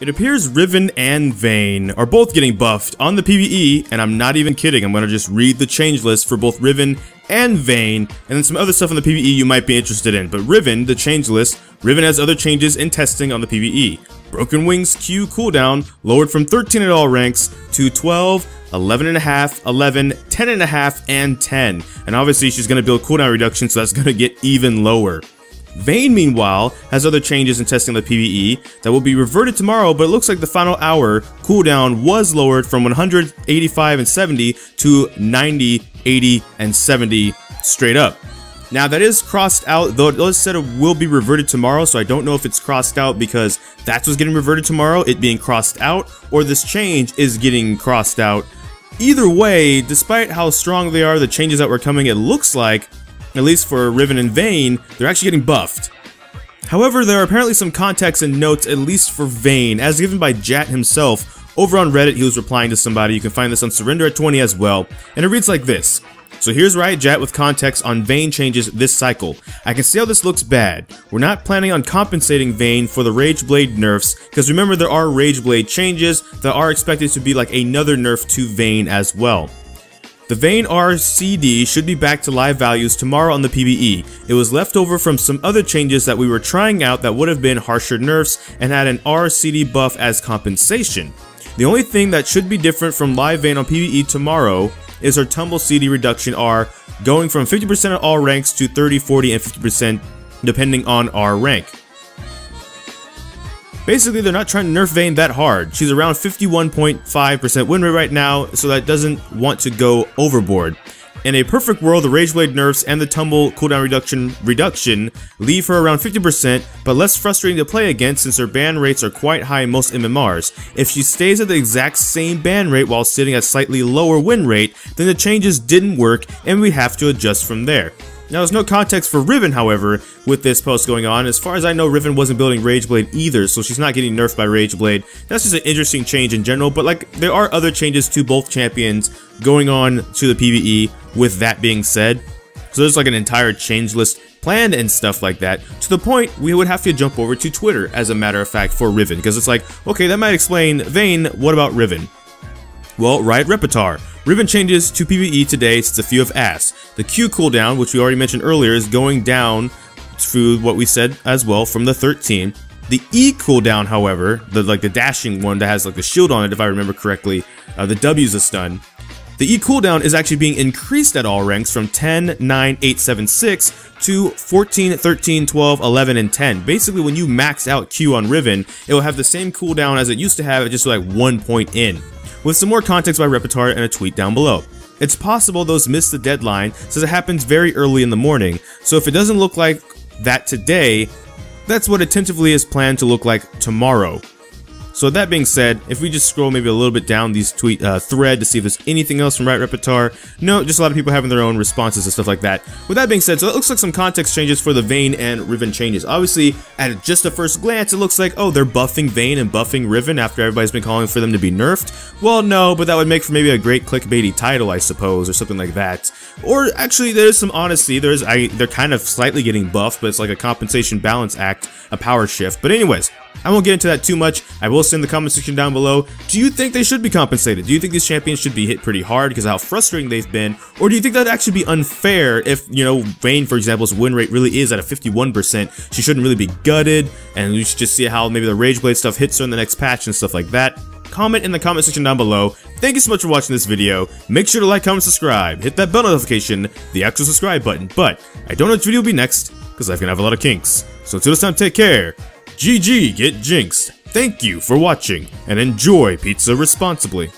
It appears Riven and Vayne are both getting buffed on the PvE, and I'm not even kidding. I'm going to just read the change list for both Riven and Vayne, and then some other stuff on the PvE you might be interested in. But Riven, the change list, Riven has other changes in testing on the PvE. Broken Wings Q cooldown lowered from 13 at all ranks to 12, 11.5, 11, 10.5, and 10. And obviously she's going to build cooldown reduction, so that's going to get even lower. Vayne, meanwhile, has other changes in testing the PvE that will be reverted tomorrow, but it looks like the final hour cooldown was lowered from 185 and 70 to 90, 80, and 70 straight up. Now that is crossed out, though it said it will be reverted tomorrow, so I don't know if it's crossed out because that's what's getting reverted tomorrow, it being crossed out, or this change is getting crossed out. Either way, despite how strong they are, the changes that were coming, it looks like, at least for Riven and Vayne, they're actually getting buffed. However, there are apparently some context and notes, at least for Vayne, as given by Jatt himself. Over on Reddit, he was replying to somebody. You can find this on Surrender at 20 as well. And it reads like this. So here's Riot Jatt with context on Vayne changes this cycle. I can see how this looks bad. We're not planning on compensating Vayne for the Rage Blade nerfs, because remember there are Rage Blade changes that are expected to be like another nerf to Vayne as well. The Vayne RCD should be back to live values tomorrow on the PvE. It was left over from some other changes that we were trying out that would have been harsher nerfs and had an RCD buff as compensation. The only thing that should be different from live Vayne on PvE tomorrow is our tumble CD reduction R, going from 50% at all ranks to 30, 40, and 50% depending on our rank. Basically, they're not trying to nerf Vayne that hard. She's around 51.5% win rate right now, so that doesn't want to go overboard. In a perfect world, the Rage Blade nerfs and the tumble cooldown reduction leave her around 50%, but less frustrating to play against since her ban rates are quite high in most MMRs. If she stays at the exact same ban rate while sitting at slightly lower win rate, then the changes didn't work and we have to adjust from there. Now, there's no context for Riven, however, with this post going on. As far as I know, Riven wasn't building Rage Blade either, so she's not getting nerfed by Rage Blade. That's just an interesting change in general, but like, there are other changes to both champions going on to the PvE with that being said. So there's like an entire change list planned and stuff like that, to the point we would have to jump over to Twitter, as a matter of fact, for Riven, because it's like, okay, that might explain Vayne, what about Riven? Well, Riot Repertoire. Riven changes to PvE today since a few have asked. The Q cooldown, which we already mentioned earlier, is going down to what we said as well from the 13. The E cooldown, however, the dashing one that has like the shield on it, if I remember correctly, the W is a stun. The E cooldown is actually being increased at all ranks from 10, 9, 8, 7, 6 to 14, 13, 12, 11, and 10. Basically, when you max out Q on Riven, it will have the same cooldown as it used to have, just like 1 point in. With some more context by Repertoire and a tweet down below. It's possible those missed the deadline since it happens very early in the morning, so if it doesn't look like that today, that's what it tentatively is planned to look like tomorrow. So that being said, if we just scroll maybe a little bit down these tweet thread to see if there's anything else from Riot Repertoire, no, just a lot of people having their own responses and stuff like that. With that being said, so it looks like some context changes for the Vayne and Riven changes. Obviously, at just a first glance, it looks like, oh, they're buffing Vayne and buffing Riven after everybody's been calling for them to be nerfed. Well, no, but that would make for maybe a great clickbaity title, I suppose, or something like that. Or actually, there's some honesty. They're kind of slightly getting buffed, but it's like a compensation balance act, a power shift. But anyways, I won't get into that too much. I will say in the comment section down below, do you think they should be compensated? Do you think these champions should be hit pretty hard because of how frustrating they've been? Or do you think that would actually be unfair if, you know, Vayne, for example's win rate really is at a 51%? She shouldn't really be gutted, and you should just see how maybe the Rage Blade stuff hits her in the next patch and stuff like that. Comment in the comment section down below. Thank you so much for watching this video. Make sure to like, comment, subscribe. Hit that bell notification, the actual subscribe button. But I don't know which video will be next, because life can have a lot of kinks. So until this time, take care. ggGetJinxed. Thank you for watching, and enjoy pizza responsibly.